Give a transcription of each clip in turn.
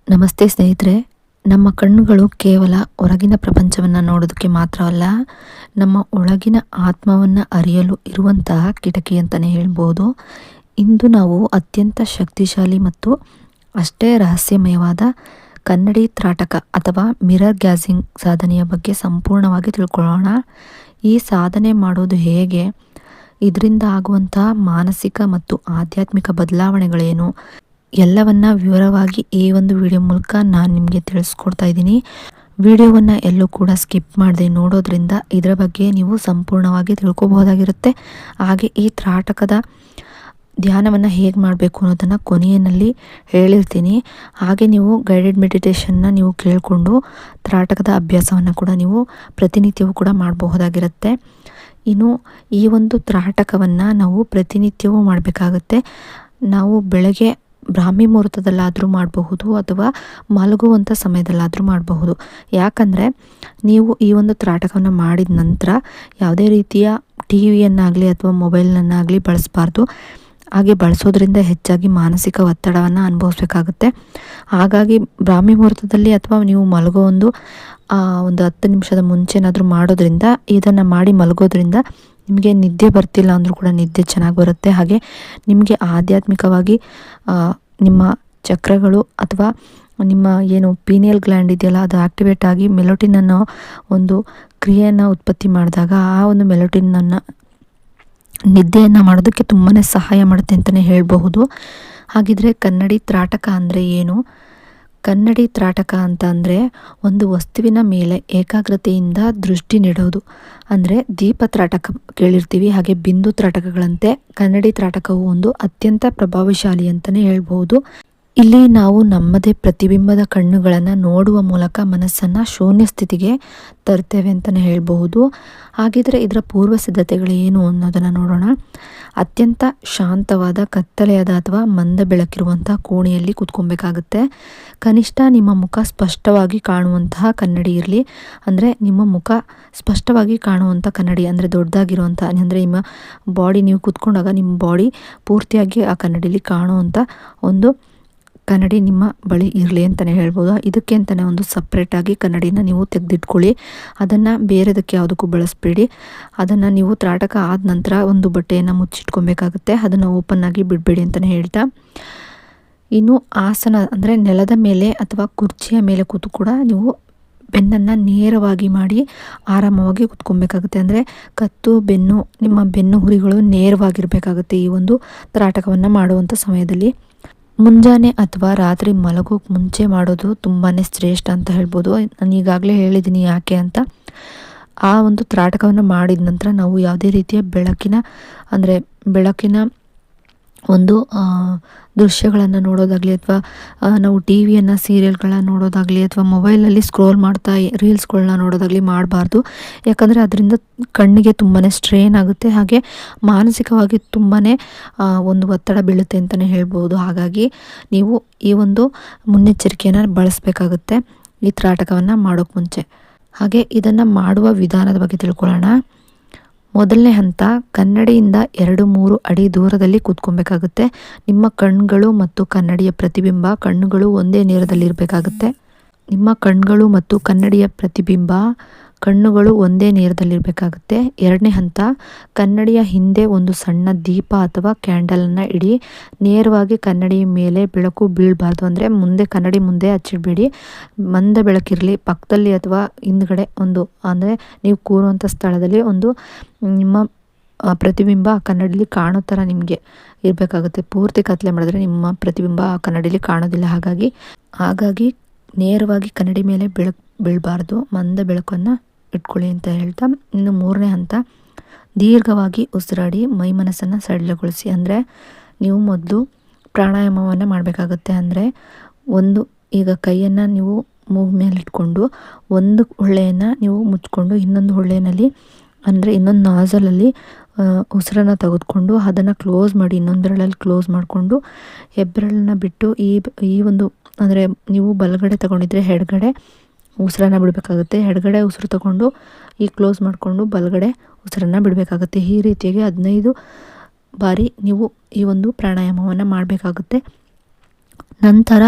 ನಮಸ್ತೆ ಸ್ನೇಹಿತರೆ. ನಮ್ಮ ಕಣ್ಣುಗಳು ಕೇವಲ ಹೊರಗಿನ ಪ್ರಪಂಚವನ್ನು ನೋಡೋದಕ್ಕೆ ಮಾತ್ರವಲ್ಲ, ನಮ್ಮ ಒಳಗಿನ ಆತ್ಮವನ್ನು ಅರಿಯಲು ಇರುವಂತಹ ಕಿಟಕಿ ಅಂತಲೇ ಹೇಳ್ಬೋದು. ಇಂದು ನಾವು ಅತ್ಯಂತ ಶಕ್ತಿಶಾಲಿ ಮತ್ತು ಅಷ್ಟೇ ರಹಸ್ಯಮಯವಾದ ಕನ್ನಡಿ ತ್ರಾಟಕ ಅಥವಾ ಮಿರರ್ ಗ್ಯಾಜಿಂಗ್ ಸಾಧನೆಯ ಬಗ್ಗೆ ಸಂಪೂರ್ಣವಾಗಿ ತಿಳ್ಕೊಳ್ಳೋಣ. ಈ ಸಾಧನೆ ಮಾಡೋದು ಹೇಗೆ, ಇದರಿಂದ ಆಗುವಂತಹ ಮಾನಸಿಕ ಮತ್ತು ಆಧ್ಯಾತ್ಮಿಕ ಬದಲಾವಣೆಗಳೇನು, ಎಲ್ಲವನ್ನ ವಿವರವಾಗಿ ಈ ಒಂದು ವಿಡಿಯೋ ಮೂಲಕ ನಾನು ನಿಮಗೆ ತಿಳಿಸ್ಕೊಡ್ತಾ ಇದ್ದೀನಿ. ವಿಡಿಯೋವನ್ನು ಎಲ್ಲೂ ಕೂಡ ಸ್ಕಿಪ್ ಮಾಡದೆ ನೋಡೋದ್ರಿಂದ ಇದರ ಬಗ್ಗೆ ನೀವು ಸಂಪೂರ್ಣವಾಗಿ ತಿಳ್ಕೊಬಹುದಾಗಿರುತ್ತೆ. ಹಾಗೆ ಈ ತ್ರಾಟಕದ ಧ್ಯಾನವನ್ನು ಹೇಗೆ ಮಾಡಬೇಕು ಅನ್ನೋದನ್ನು ಕೊನೆಯಲ್ಲಿ ಹೇಳಿರ್ತೀನಿ. ಹಾಗೆ ನೀವು ಗೈಡೆಡ್ ಮೆಡಿಟೇಷನ್ನ ನೀವು ಕೇಳಿಕೊಂಡು ತ್ರಾಟಕದ ಅಭ್ಯಾಸವನ್ನು ಕೂಡ ನೀವು ಪ್ರತಿನಿತ್ಯವೂ ಕೂಡ ಮಾಡಬಹುದಾಗಿರುತ್ತೆ. ಇನ್ನು ಈ ಒಂದು ತ್ರಾಟಕವನ್ನು ನಾವು ಪ್ರತಿನಿತ್ಯವೂ ಮಾಡಬೇಕಾಗುತ್ತೆ. ನಾವು ಬೆಳಗ್ಗೆ ಬ್ರಾಹ್ಮಿ ಮುಹೂರ್ತದಲ್ಲಾದರೂ ಮಾಡಬಹುದು ಅಥವಾ ಮಲಗುವಂಥ ಸಮಯದಲ್ಲಾದರೂ ಮಾಡಬಹುದು. ಯಾಕಂದರೆ ನೀವು ಈ ಒಂದು ತ್ರಾಟಕವನ್ನು ಮಾಡಿದ ನಂತರ ಯಾವುದೇ ರೀತಿಯ ಟಿ ವಿಯನ್ನಾಗಲಿ ಅಥವಾ ಮೊಬೈಲನ್ನಾಗಲಿ ಬಳಸಬಾರ್ದು. ಹಾಗೆ ಬಳಸೋದ್ರಿಂದ ಹೆಚ್ಚಾಗಿ ಮಾನಸಿಕ ಒತ್ತಡವನ್ನು ಅನುಭವಿಸ್ಬೇಕಾಗುತ್ತೆ. ಹಾಗಾಗಿ ಬ್ರಾಹ್ಮಿ ಮುಹೂರ್ತದಲ್ಲಿ ಅಥವಾ ನೀವು ಮಲಗೋ ಒಂದು 10 ನಿಮಿಷದ ಮುಂಚೆನಾದರೂ ಮಾಡೋದ್ರಿಂದ, ಇದನ್ನು ಮಾಡಿ ಮಲಗೋದ್ರಿಂದ ನಿಮಗೆ ನಿದ್ದೆ ಬರ್ತಿಲ್ಲ ಅಂದರೂ ಕೂಡ ನಿದ್ದೆ ಚೆನ್ನಾಗಿ ಬರುತ್ತೆ. ಹಾಗೆ ನಿಮಗೆ ಆಧ್ಯಾತ್ಮಿಕವಾಗಿ ನಿಮ್ಮ ಚಕ್ರಗಳು ಅಥವಾ ನಿಮ್ಮ ಏನು ಪೀನಿಯಲ್ ಗ್ಲ್ಯಾಂಡ್ ಇದೆಯಲ್ಲ, ಅದು ಆ್ಯಕ್ಟಿವೇಟ್ ಆಗಿ ಮೆಲೋಟಿನ್ ಅನ್ನೋ ಒಂದು ಕ್ರಿಯೆಯನ್ನು ಉತ್ಪತ್ತಿ ಮಾಡಿದಾಗ ಆ ಒಂದು ಮೆಲೋಟಿನನ್ನು ನಿದ್ದೆಯನ್ನು ಮಾಡೋದಕ್ಕೆ ತುಂಬಾ ಸಹಾಯ ಮಾಡುತ್ತೆ ಅಂತಲೇ ಹೇಳಬಹುದು. ಹಾಗಿದ್ರೆ ಕನ್ನಡಿ ತ್ರಾಟಕ ಅಂದರೆ ಏನು? ಕನ್ನಡಿ ತ್ರಾಟಕ ಅಂತ ಅಂದರೆ ಒಂದು ವಸ್ತುವಿನ ಮೇಲೆ ಏಕಾಗ್ರತೆಯಿಂದ ದೃಷ್ಟಿ ನೆಡೋದು. ಅಂದರೆ ದೀಪ ತ್ರಾಟಕ ಕೇಳಿರ್ತೀವಿ, ಹಾಗೆ ಬಿಂದು ತ್ರಾಟಕಗಳಂತೆ ಕನ್ನಡಿ ತ್ರಾಟಕವು ಒಂದು ಅತ್ಯಂತ ಪ್ರಭಾವಶಾಲಿ ಅಂತಲೇ ಹೇಳ್ಬೋದು. ಇಲ್ಲಿ ನಾವು ನಮ್ಮದೇ ಪ್ರತಿಬಿಂಬದ ಕಣ್ಣುಗಳನ್ನು ನೋಡುವ ಮೂಲಕ ಮನಸ್ಸನ್ನು ಶೂನ್ಯ ಸ್ಥಿತಿಗೆ ತರ್ತೇವೆ ಅಂತಲೇ ಹೇಳ್ಬಹುದು. ಹಾಗಿದ್ರೆ ಇದರ ಪೂರ್ವ ಸಿದ್ಧತೆಗಳು ಏನು ಅನ್ನೋದನ್ನು ನೋಡೋಣ. ಅತ್ಯಂತ ಶಾಂತವಾದ ಕತ್ತಲೆಯಾದ ಅಥವಾ ಮಂದ ಬೆಳಕಿರುವಂಥ ಕೋಣೆಯಲ್ಲಿ ಕೂತ್ಕೊಬೇಕಾಗುತ್ತೆ. ಕನಿಷ್ಠ ನಿಮ್ಮ ಮುಖ ಸ್ಪಷ್ಟವಾಗಿ ಕಾಣುವಂತಹ ಕನ್ನಡಿ ಇರಲಿ. ಅಂದರೆ ನಿಮ್ಮ ಮುಖ ಸ್ಪಷ್ಟವಾಗಿ ಕಾಣುವಂಥ ಕನ್ನಡಿ, ಅಂದರೆ ದೊಡ್ಡದಾಗಿರುವಂಥ, ಅಂದರೆ ನಿಮ್ಮ ಬಾಡಿ, ನೀವು ಕೂತ್ಕೊಂಡಾಗ ನಿಮ್ಮ ಬಾಡಿ ಪೂರ್ತಿಯಾಗಿ ಆ ಕನ್ನಡಿಲಿ ಕಾಣುವಂಥ ಒಂದು ಕನ್ನಡಿ ನಿಮ್ಮ ಬಳಿ ಇರಲಿ ಅಂತಲೇ ಹೇಳ್ಬೋದು. ಇದಕ್ಕೆ ಅಂತಲೇ ಒಂದು ಸಪ್ರೇಟಾಗಿ ಕನ್ನಡಿನ ನೀವು ತೆಗೆದಿಟ್ಕೊಳ್ಳಿ. ಅದನ್ನು ಬೇರೆದಕ್ಕೆ ಯಾವುದಕ್ಕೂ ಬಳಸಬೇಡಿ. ಅದನ್ನು ನೀವು ತ್ರಾಟಕ ಆದ ನಂತರ ಒಂದು ಬಟ್ಟೆಯನ್ನು ಮುಚ್ಚಿಟ್ಕೊಬೇಕಾಗುತ್ತೆ. ಅದನ್ನು ಓಪನ್ನಾಗಿ ಬಿಡಬೇಡಿ ಅಂತಲೇ ಹೇಳ್ತಾ, ಇನ್ನು ಆಸನ ಅಂದರೆ ನೆಲದ ಮೇಲೆ ಅಥವಾ ಕುರ್ಚಿಯ ಮೇಲೆ ಕೂತು ಕೂಡ ನೀವು ಬೆನ್ನನ್ನು ನೇರವಾಗಿ ಮಾಡಿ ಆರಾಮವಾಗಿ ಕೂತ್ಕೊಬೇಕಾಗುತ್ತೆ. ಅಂದರೆ ಕತ್ತು, ಬೆನ್ನು, ನಿಮ್ಮ ಬೆನ್ನು ಹುರಿಗಳು ನೇರವಾಗಿರಬೇಕಾಗುತ್ತೆ ಈ ಒಂದು ತ್ರಾಟಕವನ್ನು ಮಾಡುವಂಥ ಸಮಯದಲ್ಲಿ. ಮುಂಜಾನೆ ಅಥವಾ ರಾತ್ರಿ ಮಲಗೋಕ್ಕೆ ಮುಂಚೆ ಮಾಡೋದು ತುಂಬಾ ಶ್ರೇಷ್ಠ ಅಂತ ಹೇಳ್ಬೋದು. ನಾನು ಈಗಾಗಲೇ ಹೇಳಿದ್ದೀನಿ ಯಾಕೆ ಅಂತ. ಆ ಒಂದು ತ್ರಾಟಕವನ್ನು ಮಾಡಿದ ನಂತರ ನಾವು ಯಾವುದೇ ರೀತಿಯ ಬೆಳಕಿನ ಒಂದು ದೃಶ್ಯಗಳನ್ನು ನೋಡೋದಾಗಲಿ ಅಥವಾ ನಾವು ಟಿ ವಿಯನ್ನು, ಸೀರಿಯಲ್ಗಳನ್ನ ನೋಡೋದಾಗಲಿ ಅಥವಾ ಮೊಬೈಲಲ್ಲಿ ಸ್ಕ್ರೋಲ್ ಮಾಡ್ತಾ ರೀಲ್ಸ್ಗಳನ್ನ ನೋಡೋದಾಗಲಿ ಮಾಡಬಾರ್ದು. ಯಾಕಂದರೆ ಅದರಿಂದ ಕಣ್ಣಿಗೆ ತುಂಬಾ ಸ್ಟ್ರೇನ್ ಆಗುತ್ತೆ. ಹಾಗೆ ಮಾನಸಿಕವಾಗಿ ತುಂಬಾ ಒಂದು ಒತ್ತಡ ಬೀಳುತ್ತೆ ಅಂತಲೇ ಹೇಳ್ಬೋದು. ಹಾಗಾಗಿ ನೀವು ಈ ಒಂದು ಮುನ್ನೆಚ್ಚರಿಕೆಯನ್ನು ಬಳಸಬೇಕಾಗುತ್ತೆ ಈ ತ್ರಾಟಕವನ್ನು ಮಾಡೋಕ್ಕೆ ಮುಂಚೆ. ಹಾಗೆ ಇದನ್ನು ಮಾಡುವ ವಿಧಾನದ ಬಗ್ಗೆ ತಿಳ್ಕೊಳ್ಳೋಣ. ಮೊದಲನೇ ಹಂತ, ಕನ್ನಡಿಯಿಂದ 2-3 ಅಡಿ ದೂರದಲ್ಲಿ ಕೂತ್ಕೊಬೇಕಾಗುತ್ತೆ. ನಿಮ್ಮ ಕಣ್ಣುಗಳು ಮತ್ತು ಕನ್ನಡಿಯ ಪ್ರತಿಬಿಂಬ, ಕಣ್ಣುಗಳು ಒಂದೇ ನೇರದಲ್ಲಿರಬೇಕಾಗುತ್ತೆ. ನಿಮ್ಮ ಕಣ್ಣುಗಳು ಮತ್ತು ಕನ್ನಡಿಯ ಪ್ರತಿಬಿಂಬ, ಕಣ್ಣುಗಳು ಒಂದೇ ನೇರದಲ್ಲಿರಬೇಕಾಗುತ್ತೆ. ಎರಡನೇ ಹಂತ, ಕನ್ನಡಿಯ ಹಿಂದೆ ಒಂದು ಸಣ್ಣ ದೀಪ ಅಥವಾ ಕ್ಯಾಂಡಲನ್ನು ಇಡಿ. ನೇರವಾಗಿ ಕನ್ನಡಿಯ ಮೇಲೆ ಬೆಳಕು ಬೀಳಬಾರ್ದು. ಅಂದರೆ ಕನ್ನಡಿ ಮುಂದೆ ಹಚ್ಚಿಡಬೇಡಿ. ಮಂದ ಬೆಳಕಿರಲಿ. ಪಕ್ಕದಲ್ಲಿ ಅಥವಾ ಹಿಂದ್ಗಡೆ ಒಂದು, ಅಂದರೆ ನೀವು ಕೂರುವಂಥ ಸ್ಥಳದಲ್ಲಿ ಒಂದು ನಿಮ್ಮ ಪ್ರತಿಬಿಂಬ ಆ ಕನ್ನಡಿಲಿ ಕಾಣೋ ಥರ ನಿಮಗೆ ಇರಬೇಕಾಗುತ್ತೆ. ಪೂರ್ತಿ ಕತ್ತಲೆ ಮಾಡಿದ್ರೆ ನಿಮ್ಮ ಪ್ರತಿಬಿಂಬ ಆ ಕನ್ನಡಿಲಿ ಕಾಣೋದಿಲ್ಲ. ಹಾಗಾಗಿ ನೇರವಾಗಿ ಕನ್ನಡಿ ಮೇಲೆ ಬೆಳಕು ಬೀಳಬಾರ್ದು. ಮಂದ ಬೆಳಕನ್ನು ಇಟ್ಕೊಳ್ಳಿ ಅಂತ ಹೇಳ್ತಾ, ಇನ್ನು ಮೂರನೇ ಹಂತ, ದೀರ್ಘವಾಗಿ ಉಸಿರಾಡಿ ಮೈ ಮನಸ್ಸನ್ನು ಸಡಿಲಗೊಳಿಸಿ. ಅಂದರೆ ನೀವು ಮೊದಲು ಪ್ರಾಣಾಯಾಮವನ್ನು ಮಾಡಬೇಕಾಗುತ್ತೆ. ಅಂದರೆ ಈಗ ಕೈಯನ್ನು ನೀವು ಮೂಗು ಮೇಲೆ ಇಟ್ಕೊಂಡು ಒಂದು ಹೊಳ್ಳೆಯನ್ನು ನೀವು ಮುಚ್ಕೊಂಡು ಇನ್ನೊಂದು ಹೊಳ್ಳೆಯಲ್ಲಿ, ಅಂದರೆ ಇನ್ನೊಂದು ನಾಸಲಲ್ಲಿ ಉಸಿರನ್ನು ತೆಗೆದುಕೊಂಡು ಅದನ್ನು ಕ್ಲೋಸ್ ಮಾಡಿ, ಇನ್ನೊಂದು ಬೆರಳಲ್ಲಿ ಕ್ಲೋಸ್ ಮಾಡಿಕೊಂಡು ಹೆಬ್ಬೆರಳನ್ನ ಬಿಟ್ಟು ಈ ಒಂದು, ಅಂದರೆ ನೀವು ಬಲಗಡೆ ತಗೊಂಡಿದ್ರೆ ಎಡಗಡೆ ಉಸಿರನ್ನು ಬಿಡಬೇಕಾಗುತ್ತೆ. ಎಡಗಡೆ ಉಸಿರು ತಗೊಂಡು ಕ್ಲೋಸ್ ಮಾಡಿಕೊಂಡು ಬಲಗಡೆ ಉಸಿರನ್ನು ಬಿಡಬೇಕಾಗುತ್ತೆ. ಈ ರೀತಿಯಾಗಿ 15 ಬಾರಿ ನೀವು ಈ ಒಂದು ಪ್ರಾಣಾಯಾಮವನ್ನು ಮಾಡಬೇಕಾಗುತ್ತೆ. ನಂತರ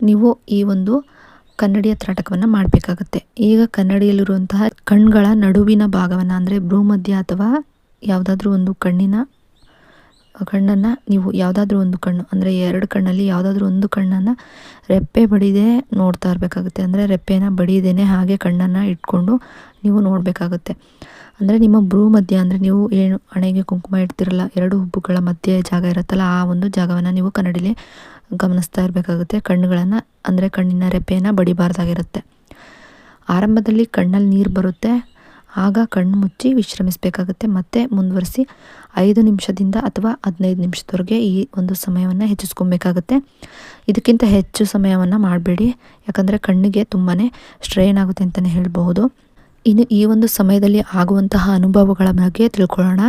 ನೀವು ಈ ಒಂದು ಕನ್ನಡಿಯ ತ್ರಾಟಕವನ್ನು ಮಾಡಬೇಕಾಗುತ್ತೆ. ಈಗ ಕನ್ನಡಿಯಲ್ಲಿರುವಂತಹ ಕಣ್ಗಳ ನಡುವಿನ ಭಾಗವನ್ನು ಅಂದರೆ ಭ್ರೂಮಧ್ಯ ಅಥವಾ ಯಾವುದಾದ್ರೂ ಒಂದು ಕಣ್ಣನ್ನು ನೀವು ಯಾವುದಾದ್ರೂ ಒಂದು ಕಣ್ಣು ಅಂದರೆ 2 ಕಣ್ಣಲ್ಲಿ ಯಾವುದಾದ್ರೂ ಒಂದು ಕಣ್ಣನ್ನು ರೆಪ್ಪೆ ಬಡಿದೇ ನೋಡ್ತಾ ಇರಬೇಕಾಗುತ್ತೆ. ಅಂದರೆ ರೆಪ್ಪೆನ ಬಡಿದೇನೆ ಹಾಗೆ ಕಣ್ಣನ್ನು ಇಟ್ಕೊಂಡು ನೀವು ನೋಡಬೇಕಾಗುತ್ತೆ. ಅಂದರೆ ನಿಮ್ಮ ಭ್ರೂಮಧ್ಯ ಅಂದರೆ ನೀವು ಏನು ಹಣೆಗೆ ಕುಂಕುಮ ಇಡ್ತಿರಲ್ಲ, 2 ಹುಬ್ಬುಗಳ ಮಧ್ಯೆ ಜಾಗ ಇರುತ್ತಲ್ಲ, ಆ ಒಂದು ಜಾಗವನ್ನು ನೀವು ಕನ್ನಡಿಲಿ ಗಮನಿಸ್ತಾ ಇರಬೇಕಾಗುತ್ತೆ. ಕಣ್ಣುಗಳನ್ನು ಅಂದರೆ ಕಣ್ಣಿನ ರೆಪ್ಪೆಯನ್ನು ಬಡಿಬಾರ್ದಾಗಿರುತ್ತೆ. ಆರಂಭದಲ್ಲಿ ಕಣ್ಣಲ್ಲಿ ನೀರು ಬರುತ್ತೆ, ಆಗ ಕಣ್ಣು ಮುಚ್ಚಿ ವಿಶ್ರಮಿಸಬೇಕಾಗುತ್ತೆ. ಮತ್ತೆ ಮುಂದುವರಿಸಿ 5 ನಿಮಿಷದಿಂದ ಅಥವಾ 15 ನಿಮಿಷದವರೆಗೆ ಈ ಒಂದು ಸಮಯವನ್ನು ಹೆಚ್ಚಿಸ್ಕೊಬೇಕಾಗುತ್ತೆ. ಇದಕ್ಕಿಂತ ಹೆಚ್ಚು ಸಮಯವನ್ನು ಮಾಡಬೇಡಿ, ಯಾಕಂದರೆ ಕಣ್ಣಿಗೆ ತುಂಬಾ ಸ್ಟ್ರೈನ್ ಆಗುತ್ತೆ ಅಂತಲೇ ಹೇಳಬಹುದು. ಇನ್ನು ಈ ಒಂದು ಸಮಯದಲ್ಲಿ ಆಗುವಂತಹ ಅನುಭವಗಳ ಬಗ್ಗೆ ತಿಳ್ಕೊಳ್ಳೋಣ.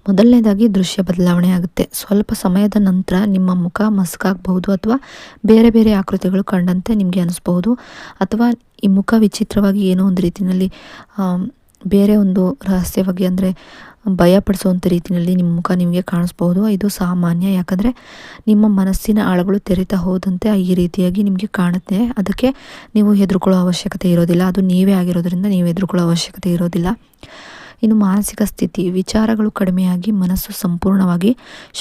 ಮೊದಲನೇದಾಗಿ ದೃಶ್ಯ ಬದಲಾವಣೆ ಆಗುತ್ತೆ. ಸ್ವಲ್ಪ ಸಮಯದ ನಂತರ ನಿಮ್ಮ ಮುಖ ಮಸುಕಾಗಬಹುದು ಅಥವಾ ಬೇರೆ ಬೇರೆ ಆಕೃತಿಗಳು ಕಂಡಂತೆ ನಿಮಗೆ ಅನಿಸ್ಬಹುದು, ಅಥವಾ ಈ ಮುಖ ವಿಚಿತ್ರವಾಗಿ ಏನೋ ಒಂದು ರೀತಿಯಲ್ಲಿ ಬೇರೆ ಒಂದು ರಹಸ್ಯವಾಗಿ ಅಂದರೆ ಭಯಪಡಿಸುವಂಥ ರೀತಿಯಲ್ಲಿ ನಿಮ್ಮ ಮುಖ ನಿಮಗೆ ಕಾಣಿಸ್ಬೋದು. ಇದು ಸಾಮಾನ್ಯ, ಯಾಕಂದರೆ ನಿಮ್ಮ ಮನಸ್ಸಿನ ಆಳಗಳು ತೆರೆತಾ ಹೋದಂತೆ ಈ ರೀತಿಯಾಗಿ ನಿಮಗೆ ಕಾಣುತ್ತೆ. ಅದಕ್ಕೆ ನೀವು ಹೆದರ್ಕೊಳ್ಳೋ ಅವಶ್ಯಕತೆ ಇರೋದಿಲ್ಲ. ಅದು ನೀವೇ ಆಗಿರೋದ್ರಿಂದ ನೀವು ಹೆದರ್ಕೊಳ್ಳೋ ಅವಶ್ಯಕತೆ ಇರೋದಿಲ್ಲ. ಇನ್ನು ಮಾನಸಿಕ ಸ್ಥಿತಿ, ವಿಚಾರಗಳು ಕಡಿಮೆಯಾಗಿ ಮನಸ್ಸು ಸಂಪೂರ್ಣವಾಗಿ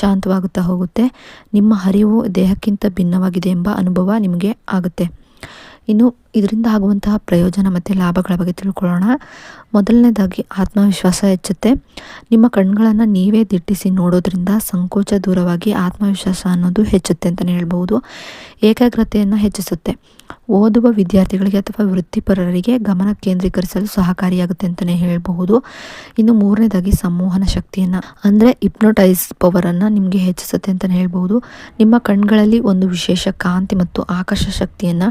ಶಾಂತವಾಗುತ್ತಾ ಹೋಗುತ್ತೆ. ನಿಮ್ಮ ಹರಿವು ದೇಹಕ್ಕಿಂತ ಭಿನ್ನವಾಗಿದೆ ಎಂಬ ಅನುಭವ ನಿಮಗೆ ಆಗುತ್ತೆ. ಇನ್ನು ಇದರಿಂದ ಆಗುವಂತಹ ಪ್ರಯೋಜನ ಮತ್ತು ಲಾಭಗಳ ಬಗ್ಗೆ ತಿಳ್ಕೊಳ್ಳೋಣ. ಮೊದಲನೇದಾಗಿ ಆತ್ಮವಿಶ್ವಾಸ ಹೆಚ್ಚುತ್ತೆ. ನಿಮ್ಮ ಕಣ್ಗಳನ್ನು ನೀವೇ ದಿಟ್ಟಿಸಿ ನೋಡೋದ್ರಿಂದ ಸಂಕೋಚ ದೂರವಾಗಿ ಆತ್ಮವಿಶ್ವಾಸ ಅನ್ನೋದು ಹೆಚ್ಚುತ್ತೆ ಅಂತಲೇ ಹೇಳ್ಬೋದು. ಏಕಾಗ್ರತೆಯನ್ನು ಹೆಚ್ಚಿಸುತ್ತೆ. ಓದುವ ವಿದ್ಯಾರ್ಥಿಗಳಿಗೆ ಅಥವಾ ವೃತ್ತಿಪರರಿಗೆ ಗಮನ ಕೇಂದ್ರೀಕರಿಸಲು ಸಹಕಾರಿಯಾಗುತ್ತೆ ಅಂತಲೇ ಹೇಳಬಹುದು. ಇನ್ನು ಮೂರನೇದಾಗಿ ಸಂಮೋಹನ ಶಕ್ತಿಯನ್ನು ಅಂದರೆ ಹಿಪ್ನೋಟೈಸ್ ಪವರನ್ನು ನಿಮಗೆ ಹೆಚ್ಚಿಸುತ್ತೆ ಅಂತಲೇ ಹೇಳ್ಬೋದು. ನಿಮ್ಮ ಕಣ್ಗಳಲ್ಲಿ ಒಂದು ವಿಶೇಷ ಕಾಂತಿ ಮತ್ತು ಆಕರ್ಷ ಶಕ್ತಿಯನ್ನು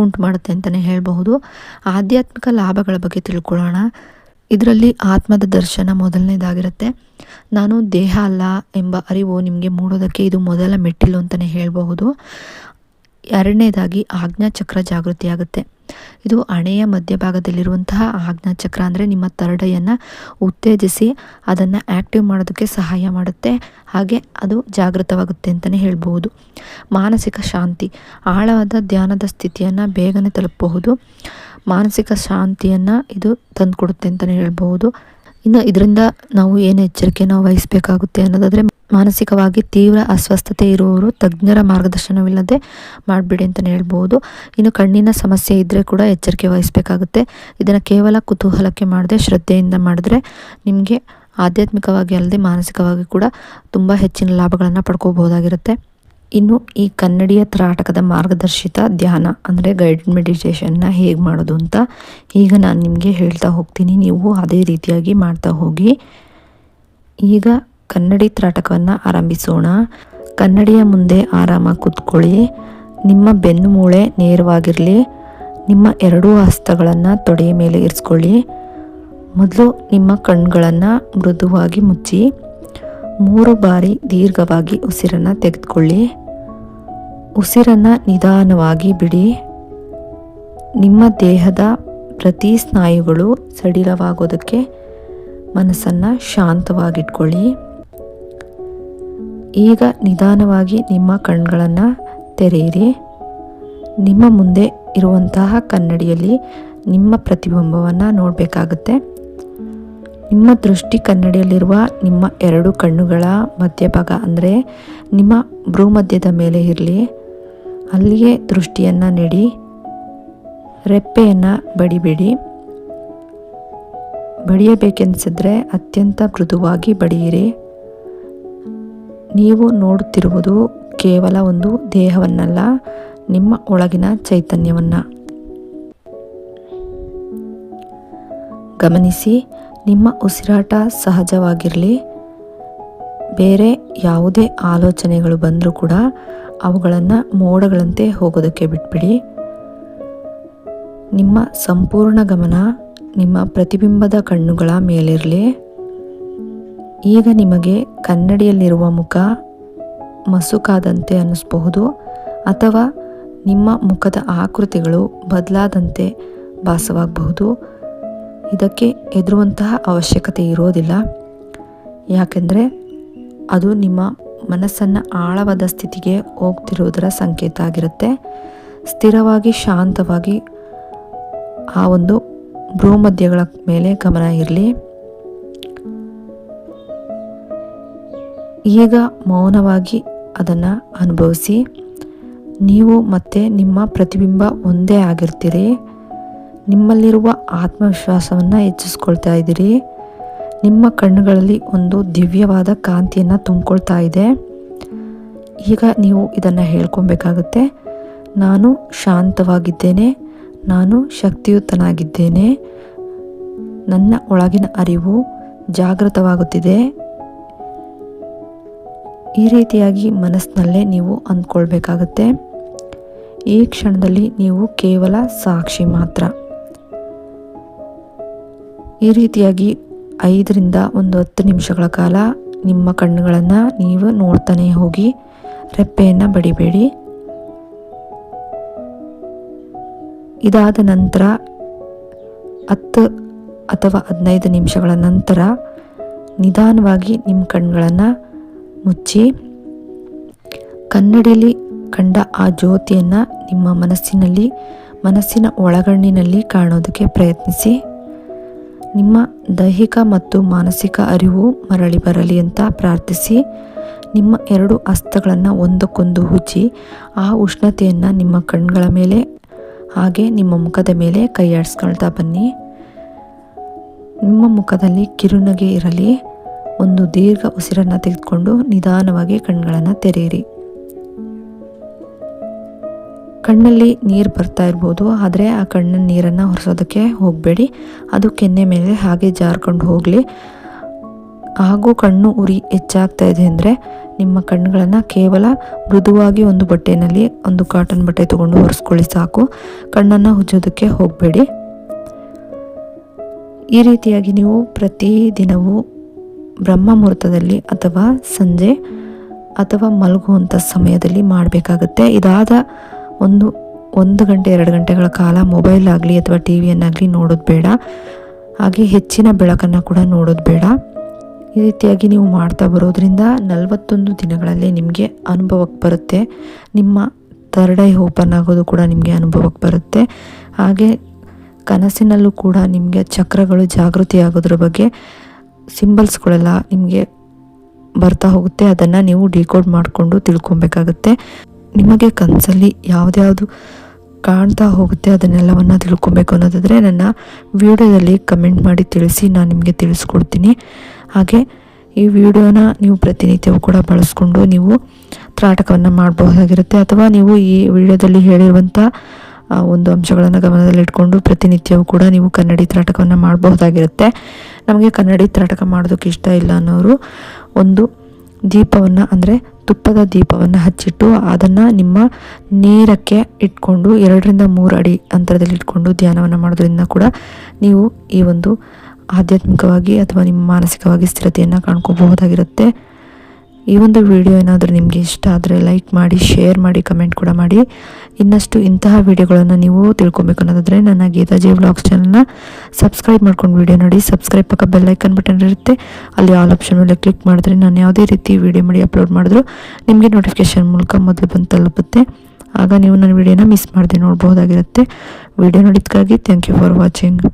ಉಂಟು ಮಾಡುತ್ತೆ ಅಂತಲೇ ಹೇಳಬಹುದು. ಆಧ್ಯಾತ್ಮಿಕ ಲಾಭಗಳ ಬಗ್ಗೆ ತಿಳ್ಕೊಳ್ಳೋಣ. ಇದರಲ್ಲಿ ಆತ್ಮದ ದರ್ಶನ ಮೊದಲನೇದಾಗಿರುತ್ತೆ. ನಾನು ದೇಹ ಅಲ್ಲ ಎಂಬ ಅರಿವು ನಿಮಗೆ ಮೂಡೋದಕ್ಕೆ ಇದು ಮೊದಲ ಮೆಟ್ಟಿಲು ಅಂತಲೇ ಹೇಳಬಹುದು. ಎರಡನೇದಾಗಿ ಆಜ್ಞಾಚಕ್ರ ಜಾಗೃತಿಯಾಗುತ್ತೆ. ಇದು ಹಣೆಯ ಮಧ್ಯಭಾಗದಲ್ಲಿರುವಂತಹ ಆಜ್ಞಾಚಕ್ರ ಅಂದರೆ ನಿಮ್ಮ ತರಡೆಯನ್ನು ಉತ್ತೇಜಿಸಿ ಅದನ್ನು ಆ್ಯಕ್ಟಿವ್ ಮಾಡೋದಕ್ಕೆ ಸಹಾಯ ಮಾಡುತ್ತೆ. ಹಾಗೆ ಅದು ಜಾಗೃತವಾಗುತ್ತೆ ಅಂತಲೇ ಹೇಳ್ಬೋದು. ಮಾನಸಿಕ ಶಾಂತಿ, ಆಳವಾದ ಧ್ಯಾನದ ಸ್ಥಿತಿಯನ್ನು ಬೇಗನೆ ತಲುಪಬಹುದು. ಮಾನಸಿಕ ಶಾಂತಿಯನ್ನು ಇದು ತಂದುಕೊಡುತ್ತೆ ಅಂತಲೇ ಹೇಳ್ಬೋದು. ಇನ್ನು ಇದರಿಂದ ನಾವು ಏನು ಎಚ್ಚರಿಕೆಯನ್ನು ವಹಿಸಬೇಕಾಗುತ್ತೆ ಅನ್ನೋದಾದರೆ, ಮಾನಸಿಕವಾಗಿ ತೀವ್ರ ಅಸ್ವಸ್ಥತೆ ಇರುವವರು ತಜ್ಞರ ಮಾರ್ಗದರ್ಶನವಿಲ್ಲದೆ ಮಾಡಬೇಡಿ ಅಂತಲೇ ಹೇಳ್ಬೋದು. ಇನ್ನು ಕಣ್ಣಿನ ಸಮಸ್ಯೆ ಇದ್ದರೆ ಕೂಡ ಎಚ್ಚರಿಕೆ ವಹಿಸಬೇಕಾಗುತ್ತೆ. ಇದನ್ನು ಕೇವಲ ಕುತೂಹಲಕ್ಕೆ ಮಾಡದೆ ಶ್ರದ್ಧೆಯಿಂದ ಮಾಡಿದ್ರೆ ನಿಮಗೆ ಆಧ್ಯಾತ್ಮಿಕವಾಗಿ ಅಲ್ಲದೆ ಮಾನಸಿಕವಾಗಿ ಕೂಡ ತುಂಬ ಹೆಚ್ಚಿನ ಲಾಭಗಳನ್ನು ಪಡ್ಕೋಬಹುದಾಗಿರುತ್ತೆ. ಇನ್ನು ಈ ಕನ್ನಡಿಯ ತ್ರಾಟಕದ ಮಾರ್ಗದರ್ಶಿತ ಧ್ಯಾನ ಅಂದರೆ ಗೈಡೆಡ್ ಮೆಡಿಟೇಷನ್ನ ಹೇಗೆ ಮಾಡೋದು ಅಂತ ಈಗ ನಾನು ನಿಮಗೆ ಹೇಳ್ತಾ ಹೋಗ್ತೀನಿ. ನೀವು ಅದೇ ರೀತಿಯಾಗಿ ಮಾಡ್ತಾ ಹೋಗಿ. ಈಗ ಕನ್ನಡಿ ತ್ರಾಟಕವನ್ನು ಆರಂಭಿಸೋಣ. ಕನ್ನಡಿಯ ಮುಂದೆ ಆರಾಮಾಗಿ ಕೂತ್ಕೊಳ್ಳಿ. ನಿಮ್ಮ ಬೆನ್ನು ಮೂಳೆ ನೇರವಾಗಿರಲಿ. ನಿಮ್ಮ 2 ಹಸ್ತಗಳನ್ನು ತೊಡೆಯ ಮೇಲೆ ಇರಿಸ್ಕೊಳ್ಳಿ. ಮೊದಲು ನಿಮ್ಮ ಕಣ್ಣುಗಳನ್ನು ಮೃದುವಾಗಿ ಮುಚ್ಚಿ 3 ಬಾರಿ ದೀರ್ಘವಾಗಿ ಉಸಿರನ್ನು ತೆಗೆದುಕೊಳ್ಳಿ. ಉಸಿರನ್ನು ನಿಧಾನವಾಗಿ ಬಿಡಿ. ನಿಮ್ಮ ದೇಹದ ಪ್ರತಿ ಸ್ನಾಯುಗಳು ಸಡಿಲವಾಗೋದಕ್ಕೆ ಮನಸ್ಸನ್ನು ಶಾಂತವಾಗಿಟ್ಕೊಳ್ಳಿ. ಈಗ ನಿಧಾನವಾಗಿ ನಿಮ್ಮ ಕಣ್ಗಳನ್ನು ತೆರೆಯಿರಿ. ನಿಮ್ಮ ಮುಂದೆ ಇರುವಂತಹ ಕನ್ನಡಿಯಲ್ಲಿ ನಿಮ್ಮ ಪ್ರತಿಬಿಂಬವನ್ನು ನೋಡಬೇಕಾಗುತ್ತೆ. ನಿಮ್ಮ ದೃಷ್ಟಿ ಕನ್ನಡಿಯಲ್ಲಿರುವ ನಿಮ್ಮ 2 ಕಣ್ಣುಗಳ ಮಧ್ಯಭಾಗ ಅಂದರೆ ನಿಮ್ಮ ಭ್ರೂಮಧ್ಯದ ಮೇಲೆ ಇರಲಿ. ಅಲ್ಲಿಗೆ ದೃಷ್ಟಿಯನ್ನು ನೆಡಿ. ರೆಪ್ಪೆಯನ್ನು ಬಡಿಬೇಡಿ. ಬಡಿಯಬೇಕೆನಿಸಿದ್ರೆ ಅತ್ಯಂತ ಮೃದುವಾಗಿ ಬಡಿಯಿರಿ. ನೀವು ನೋಡುತ್ತಿರುವುದು ಕೇವಲ ಒಂದು ದೇಹವನ್ನಲ್ಲ, ನಿಮ್ಮ ಒಳಗಿನ ಚೈತನ್ಯವನ್ನು ಗಮನಿಸಿ. ನಿಮ್ಮ ಉಸಿರಾಟ ಸಹಜವಾಗಿರಲಿ. ಬೇರೆ ಯಾವುದೇ ಆಲೋಚನೆಗಳು ಬಂದರೂ ಕೂಡ ಅವುಗಳನ್ನು ಮೋಡಗಳಂತೆ ಹೋಗೋದಕ್ಕೆ ಬಿಟ್ಬಿಡಿ. ನಿಮ್ಮ ಸಂಪೂರ್ಣ ಗಮನ ನಿಮ್ಮ ಪ್ರತಿಬಿಂಬದ ಕಣ್ಣುಗಳ ಮೇಲಿರಲಿ. ಈಗ ನಿಮಗೆ ಕನ್ನಡಿಯಲ್ಲಿರುವ ಮುಖ ಮಸುಕಾದಂತೆ ಅನ್ನಿಸಬಹುದು, ಅಥವಾ ನಿಮ್ಮ ಮುಖದ ಆಕೃತಿಗಳು ಬದಲಾದಂತೆ ಭಾಸವಾಗಬಹುದು. ಇದಕ್ಕೆ ಹೆದರುವಂತಹ ಅವಶ್ಯಕತೆ ಇರೋದಿಲ್ಲ, ಯಾಕೆಂದರೆ ಅದು ನಿಮ್ಮ ಮನಸ್ಸನ್ನು ಆಳವಾದ ಸ್ಥಿತಿಗೆ ಹೋಗ್ತಿರೋದರ ಸಂಕೇತ ಆಗಿರುತ್ತೆ. ಸ್ಥಿರವಾಗಿ ಶಾಂತವಾಗಿ ಆ ಒಂದು ಭ್ರೂಮಧ್ಯಗಳ ಮೇಲೆ ಗಮನ ಇರಲಿ. ಈಗ ಮೌನವಾಗಿ ಅದನ್ನು ಅನುಭವಿಸಿ. ನೀವು ಮತ್ತೆ ನಿಮ್ಮ ಪ್ರತಿಬಿಂಬ ಒಂದೇ ಆಗಿರ್ತೀರಿ. ನಿಮ್ಮಲ್ಲಿರುವ ಆತ್ಮವಿಶ್ವಾಸವನ್ನು ಹೆಚ್ಚಿಸ್ಕೊಳ್ತಾ ಇದ್ದೀರಿ. ನಿಮ್ಮ ಕಣ್ಣುಗಳಲ್ಲಿ ಒಂದು ದಿವ್ಯವಾದ ಕಾಂತಿಯನ್ನು ತುಂಬಿಕೊಳ್ತಾ ಇದೆ. ಈಗ ನೀವು ಇದನ್ನು ಹೇಳ್ಕೊಬೇಕಾಗುತ್ತೆ. ನಾನು ಶಾಂತವಾಗಿದ್ದೇನೆ, ನಾನು ಶಕ್ತಿಯುತನಾಗಿದ್ದೇನೆ, ನನ್ನ ಒಳಗಿನ ಅರಿವು ಜಾಗೃತವಾಗುತ್ತಿದೆ. ಈ ರೀತಿಯಾಗಿ ಮನಸ್ಸಿನಲ್ಲೇ ನೀವು ಅಂದ್ಕೊಳ್ಬೇಕಾಗುತ್ತೆ. ಈ ಕ್ಷಣದಲ್ಲಿ ನೀವು ಕೇವಲ ಸಾಕ್ಷಿ ಮಾತ್ರ. ಈ ರೀತಿಯಾಗಿ 5ರಿಂದ 10 ನಿಮಿಷಗಳ ಕಾಲ ನಿಮ್ಮ ಕಣ್ಣುಗಳನ್ನು ನೀವು ನೋಡ್ತಾನೆ ಹೋಗಿ. ರೆಪ್ಪೆಯನ್ನು ಬಡಿಬೇಡಿ. ಇದಾದ ನಂತರ 10 ಅಥವಾ 15 ನಿಮಿಷಗಳ ನಂತರ ನಿಧಾನವಾಗಿ ನಿಮ್ಮ ಕಣ್ಣುಗಳನ್ನು ಮುಚ್ಚಿ ಕನ್ನಡಿಯಲ್ಲಿ ಕಂಡ ಆ ಜ್ಯೋತಿಯನ್ನು ನಿಮ್ಮ ಮನಸ್ಸಿನ ಒಳಗಣ್ಣಿನಲ್ಲಿ ಕಾಣೋದಕ್ಕೆ ಪ್ರಯತ್ನಿಸಿ. ನಿಮ್ಮ ದೈಹಿಕ ಮತ್ತು ಮಾನಸಿಕ ಅರಿವು ಮರಳಿ ಬರಲಿ ಅಂತ ಪ್ರಾರ್ಥಿಸಿ. ನಿಮ್ಮ 2 ಹಸ್ತಗಳನ್ನು ಒಂದಕ್ಕೊಂದು ಉಜ್ಜಿ ಆ ಉಷ್ಣತೆಯನ್ನು ನಿಮ್ಮ ಕಣ್ಗಳ ಮೇಲೆ ಹಾಗೆ ನಿಮ್ಮ ಮುಖದ ಮೇಲೆ ಕೈಯಾಡಿಸ್ಕೊಳ್ತಾ ಬನ್ನಿ. ನಿಮ್ಮ ಮುಖದಲ್ಲಿ ಕಿರುನಗೆ ಇರಲಿ. ಒಂದು ದೀರ್ಘ ಉಸಿರನ್ನು ತೆಗೆದುಕೊಂಡು ನಿಧಾನವಾಗಿ ಕಣ್ಗಳನ್ನು ತೆರೆಯಿರಿ. ಕಣ್ಣಲ್ಲಿ ನೀರು ಬರ್ತಾ ಇರ್ಬೋದು, ಆದರೆ ಆ ಕಣ್ಣಿನ ನೀರನ್ನು ಹೊರಿಸೋದಕ್ಕೆ ಹೋಗಬೇಡಿ. ಅದು ಕೆನ್ನೆ ಮೇಲೆ ಹಾಗೆ ಜಾರ್ಕೊಂಡು ಹೋಗಲಿ. ಹಾಗೂ ಕಣ್ಣು ಉರಿ ಹೆಚ್ಚಾಗ್ತಾ ಇದೆ ಅಂದರೆ ನಿಮ್ಮ ಕಣ್ಣುಗಳನ್ನು ಕೇವಲ ಮೃದುವಾಗಿ ಒಂದು ಬಟ್ಟೆಯಲ್ಲಿ ಒಂದು ಕಾಟನ್ ಬಟ್ಟೆ ತೊಗೊಂಡು ಒರೆಸ್ಕೊಳ್ಳಿ ಸಾಕು. ಕಣ್ಣನ್ನು ಉಜ್ಜೋದಕ್ಕೆ ಹೋಗಬೇಡಿ. ಈ ರೀತಿಯಾಗಿ ನೀವು ಪ್ರತಿದಿನವೂ ಬ್ರಹ್ಮ ಮುಹೂರ್ತದಲ್ಲಿ ಅಥವಾ ಸಂಜೆ ಅಥವಾ ಮಲಗುವಂಥ ಸಮಯದಲ್ಲಿ ಮಾಡಬೇಕಾಗುತ್ತೆ. ಇದಾದ ಒಂದು 1 ಗಂಟೆ 2 ಗಂಟೆಗಳ ಕಾಲ ಮೊಬೈಲ್ ಆಗಲಿ ಅಥವಾ ಟಿ ವಿಯನ್ನಾಗಲಿ ನೋಡೋದು ಬೇಡ. ಹಾಗೆ ಹೆಚ್ಚಿನ ಬೆಳಕನ್ನು ಕೂಡ ನೋಡೋದು ಬೇಡ. ಈ ರೀತಿಯಾಗಿ ನೀವು ಮಾಡ್ತಾ ಬರೋದ್ರಿಂದ 41 ದಿನಗಳಲ್ಲಿ ನಿಮಗೆ ಅನುಭವಕ್ಕೆ ಬರುತ್ತೆ. ನಿಮ್ಮ ಥರ್ಡ್ ಐ ಓಪನ್ ಆಗೋದು ಕೂಡ ನಿಮಗೆ ಅನುಭವಕ್ಕೆ ಬರುತ್ತೆ. ಹಾಗೆ ಕನಸಿನಲ್ಲೂ ಕೂಡ ನಿಮಗೆ ಚಕ್ರಗಳು ಜಾಗೃತಿ ಆಗೋದ್ರ ಬಗ್ಗೆ ಸಿಂಬಲ್ಸ್ಗಳೆಲ್ಲ ನಿಮಗೆ ಬರ್ತಾ ಹೋಗುತ್ತೆ. ಅದನ್ನು ನೀವು ಡಿಕೋಡ್ ಮಾಡಿಕೊಂಡು ತಿಳ್ಕೊಬೇಕಾಗುತ್ತೆ. ನಿಮಗೆ ಕನಸಲ್ಲಿ ಯಾವ್ದ್ಯಾವುದು ಕಾಣ್ತಾ ಹೋಗುತ್ತೆ ಅದನ್ನೆಲ್ಲವನ್ನು ತಿಳ್ಕೊಬೇಕು ಅನ್ನೋದಾದರೆ ನನ್ನ ವಿಡಿಯೋದಲ್ಲಿ ಕಮೆಂಟ್ ಮಾಡಿ ತಿಳಿಸಿ, ನಾನು ನಿಮಗೆ ತಿಳಿಸ್ಕೊಡ್ತೀನಿ. ಹಾಗೆ ಈ ವಿಡಿಯೋನ ನೀವು ಪ್ರತಿನಿತ್ಯವೂ ಕೂಡ ಬಳಸ್ಕೊಂಡು ನೀವು ತ್ರಾಟಕವನ್ನು ಮಾಡಬಹುದಾಗಿರುತ್ತೆ. ಅಥವಾ ನೀವು ಈ ವಿಡಿಯೋದಲ್ಲಿ ಹೇಳಿರುವಂಥ ಒಂದು ಅಂಶಗಳನ್ನು ಗಮನದಲ್ಲಿಟ್ಕೊಂಡು ಪ್ರತಿನಿತ್ಯವೂ ಕೂಡ ನೀವು ಕನ್ನಡಿ ತ್ರಾಟಕವನ್ನು ಮಾಡಬಹುದಾಗಿರುತ್ತೆ. ನಮಗೆ ಕನ್ನಡಿ ತ್ರಾಟಕ ಮಾಡೋದಕ್ಕೆ ಇಷ್ಟ ಇಲ್ಲ ಅನ್ನೋರು ಒಂದು ದೀಪವನ್ನು ಅಂದರೆ ತುಪ್ಪದ ದೀಪವನ್ನು ಹಚ್ಚಿಟ್ಟು ಅದನ್ನು ನಿಮ್ಮ ನೇರಕ್ಕೆ ಇಟ್ಕೊಂಡು 2ರಿಂದ 3 ಅಡಿ ಅಂತರದಲ್ಲಿ ಇಟ್ಕೊಂಡು ಧ್ಯಾನವನ್ನು ಮಾಡೋದ್ರಿಂದ ಕೂಡ ನೀವು ಈ ಒಂದು ಆಧ್ಯಾತ್ಮಿಕವಾಗಿ ಅಥವಾ ನಿಮ್ಮ ಮಾನಸಿಕವಾಗಿ ಸ್ಥಿರತೆಯನ್ನು ಕಾಣ್ಕೋಬಹುದಾಗಿರುತ್ತೆ. ಈ ಒಂದು ವಿಡಿಯೋ ಏನಾದರೂ ನಿಮಗೆ ಇಷ್ಟ ಆದರೆ ಲೈಕ್ ಮಾಡಿ, ಶೇರ್ ಮಾಡಿ, ಕಮೆಂಟ್ ಕೂಡ ಮಾಡಿ. ಇನ್ನಷ್ಟು ಇಂತಹ ವಿಡಿಯೋಗಳನ್ನು ನೀವು ತಿಳ್ಕೊಬೇಕು ಅನ್ನೋದಾದರೆ ನನ್ನ ಗೀತಾ ಜೆ ವ್ಲಾಗ್ಸ್ ಚಾನಲ್ನ ಸಬ್ಸ್ಕ್ರೈಬ್ ಮಾಡ್ಕೊಂಡು ವಿಡಿಯೋ ನೋಡಿ. ಸಬ್ಸ್ಕ್ರೈಬ್ ಪಕ್ಕ ಬೆಲ್ ಐಕನ್ ಬಟನ್ ಇರುತ್ತೆ, ಅಲ್ಲಿ ಆಲ್ ಆಪ್ಷನ್ ಮೇಲೆ ಕ್ಲಿಕ್ ಮಾಡಿದ್ರೆ ನಾನು ಯಾವುದೇ ರೀತಿ ವಿಡಿಯೋ ಮಾಡಿ ಅಪ್ಲೋಡ್ ಮಾಡಿದ್ರು ನಿಮಗೆ ನೋಟಿಫಿಕೇಷನ್ ಮೂಲಕ ಮೊದಲು ಬಂದು ತಲುಪುತ್ತೆ. ಆಗ ನೀವು ನನ್ನ ವಿಡಿಯೋನ ಮಿಸ್ ಮಾಡದೆ ನೋಡ್ಬೋದಾಗಿರುತ್ತೆ. ವಿಡಿಯೋ ನೋಡಿದ್ದಕ್ಕಾಗಿ ಥ್ಯಾಂಕ್ ಯು ಫಾರ್ ವಾಚಿಂಗ್.